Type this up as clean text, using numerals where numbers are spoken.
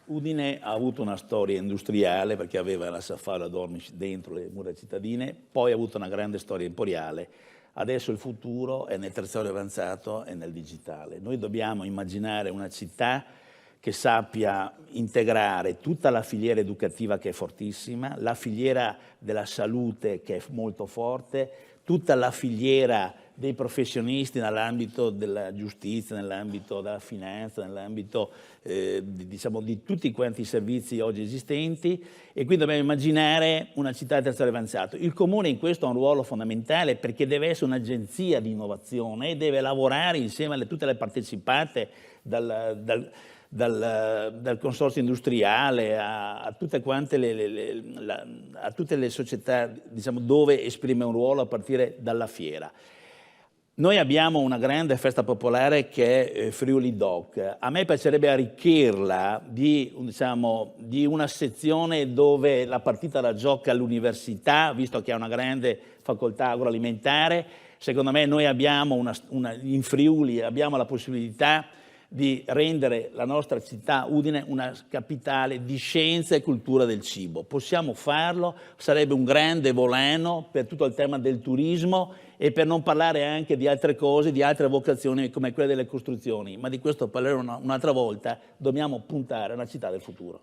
Udine ha avuto una storia industriale perché aveva la Safalo Dornish dentro le mura cittadine, poi ha avuto una grande storia emporiale. Adesso il futuro è nel terziario avanzato e nel digitale. Noi dobbiamo immaginare una città che sappia integrare tutta la filiera educativa che è fortissima, la filiera della salute che è molto forte, tutta la filiera dei professionisti nell'ambito della giustizia, nell'ambito della finanza, nell'ambito diciamo, di tutti quanti i servizi oggi esistenti, e quindi dobbiamo immaginare una città di terziario avanzato. Il Comune in questo ha un ruolo fondamentale perché deve essere un'agenzia di innovazione e deve lavorare insieme a tutte le partecipate dal consorzio industriale a tutte quante a tutte le società, diciamo, dove esprime un ruolo a partire dalla fiera. Noi abbiamo una grande festa popolare che è Friuli Doc. A me piacerebbe arricchirla diciamo, di una sezione dove la partita la gioca all'università, visto che ha una grande facoltà agroalimentare. Secondo me noi abbiamo in Friuli abbiamo la possibilità di rendere la nostra città Udine una capitale di scienza e cultura del cibo. Possiamo farlo, sarebbe un grande volano per tutto il tema del turismo e per non parlare anche di altre cose, di altre vocazioni come quelle delle costruzioni, ma di questo parlerò un'altra volta. Dobbiamo puntare a una città del futuro.